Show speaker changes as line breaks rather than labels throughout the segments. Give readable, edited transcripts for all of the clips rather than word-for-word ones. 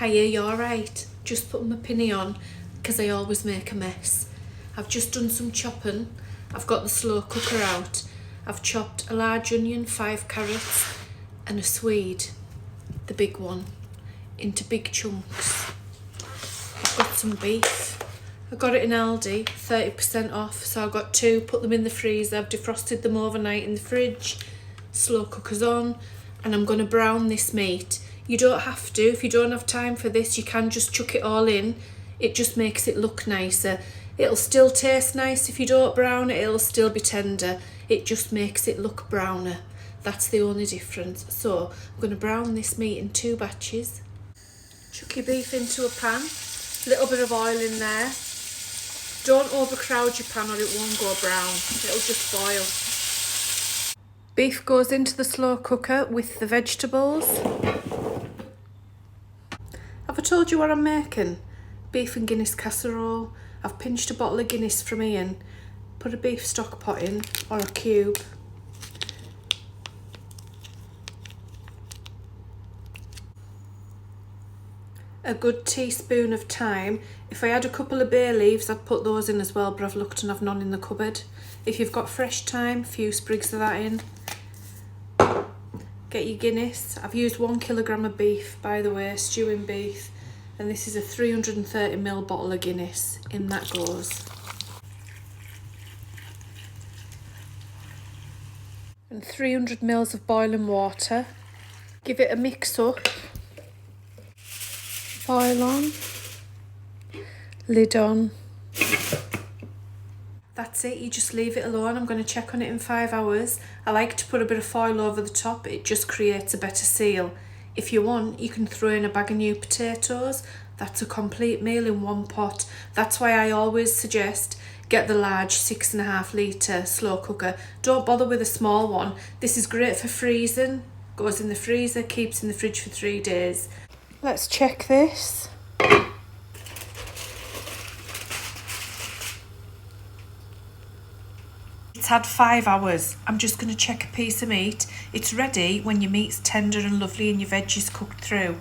Hiya, you alright? Just putting my pinny on because I always make a mess. I've just done some chopping. I've got the slow cooker out. I've chopped a large onion, 5 carrots and a swede, the big one, into big chunks. I've got some beef. I got it in Aldi, 30% off, so I got 2, put them in the freezer. I've defrosted them overnight in the fridge. Slow cooker's on, and I'm going to brown this meat. You don't have to. If you don't have time for this, you can just chuck it all in. It just makes it look nicer. It'll still taste nice if you don't brown it. It'll still be tender. It just makes it look browner. That's the only difference. So I'm going to brown this meat in 2 batches. Chuck your beef into a pan. Little bit of oil in there. Don't overcrowd your pan or it won't go brown. It'll just boil. Beef goes into the slow cooker with the vegetables. Have I told you what I'm making? Beef and Guinness casserole. I've pinched a bottle of Guinness from Ian. Put a beef stock pot in, or a cube. A good teaspoon of thyme. If I had a couple of bay leaves, I'd put those in as well, but I've looked and I've none in the cupboard. If you've got fresh thyme, a few sprigs of that in. Get your Guinness. I've used 1 kilogram of beef, by the way, stewing beef, and this is a 330ml bottle of Guinness. In that goes. And 300ml of boiling water. Give it a mix up. Foil on. Lid on. That's it, you just leave it alone. I'm going to check on it in 5 hours. I like to put a bit of foil over the top, it just creates a better seal. If you want, you can throw in a bag of new potatoes. That's a complete meal in one pot. That's why I always suggest get the large 6.5 litre slow cooker. Don't bother with a small one. This is great for freezing. Goes in the freezer, keeps in the fridge for 3 days. Let's check this. It's had 5 hours. I'm just going to check a piece of meat. It's ready when your meat's tender and lovely and your veg is cooked through.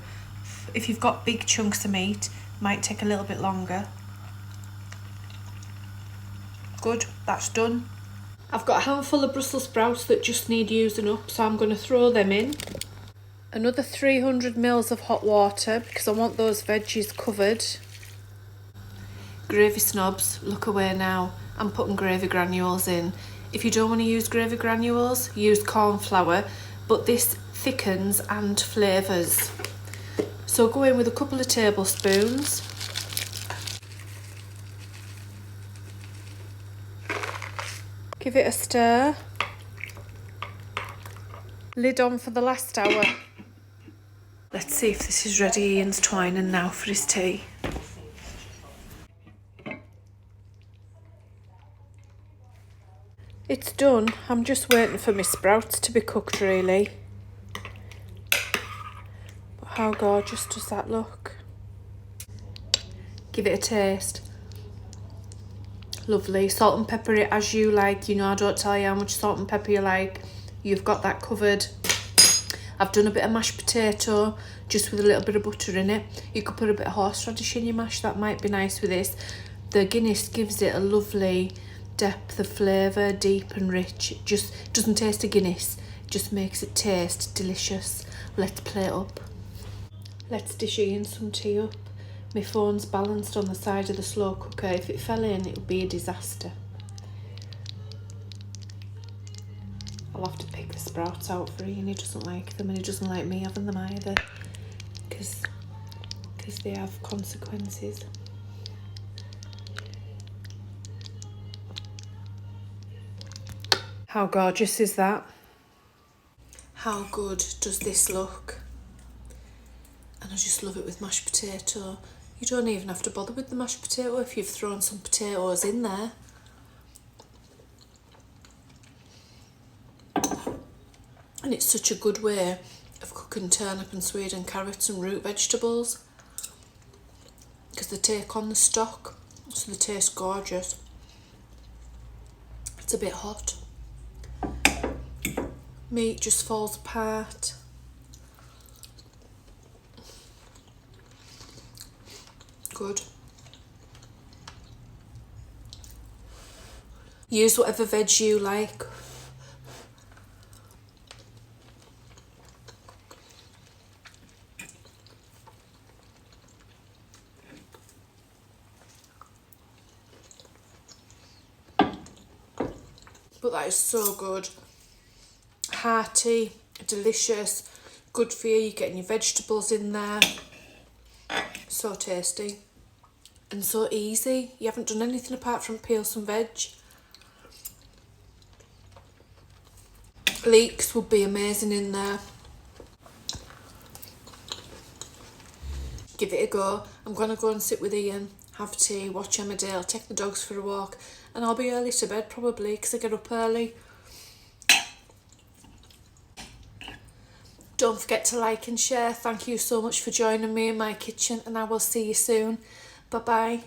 If you've got big chunks of meat, it might take a little bit longer. Good, that's done. I've got a handful of Brussels sprouts that just need using up, so I'm going to throw them in. Another 300ml of hot water because I want those veggies covered. Gravy snobs, look away now. I'm putting gravy granules in. If you don't want to use gravy granules, use corn flour, but this thickens and flavours. So go in with a couple of tablespoons. Give it a stir. Lid on for the last hour. Let's see if this is ready. Ian's twining now for his tea. It's done. I'm just waiting for my sprouts to be cooked really. But how gorgeous does that look? Give it a taste. Lovely. Salt and pepper it as you like. You know I don't tell you how much salt and pepper you like. You've got that covered. I've done a bit of mashed potato just with a little bit of butter in it. You could put a bit of horseradish in your mash. That might be nice with this. The Guinness gives it a lovely depth of flavour, deep and rich. It just doesn't taste of Guinness, it just makes it taste delicious. Let's plate up. Let's dish Ian some tea up. My phone's balanced on the side of the slow cooker. If it fell in, it would be a disaster. I'll have to pick the sprouts out for Ian. He doesn't like them and he doesn't like me having them either because they have consequences. How gorgeous is that? How good does this look? And I just love it with mashed potato. You don't even have to bother with the mashed potato if you've thrown some potatoes in there. And it's such a good way of cooking turnip and swede and carrots and root vegetables because they take on the stock, so they taste gorgeous. It's a bit hot. Meat just falls apart. good. Use whatever veg you like. But that is so good. Hearty, delicious, good for you. You're getting your vegetables in there. So tasty. And so easy. You haven't done anything apart from peel some veg. Leeks would be amazing in there. Give it a go. I'm going to go and sit with Ian, have tea, watch Emmerdale, take the dogs for a walk, and I'll be early to bed probably because I get up early. Don't forget to like and share. Thank you so much for joining me in my kitchen, and I will see you soon. Bye bye.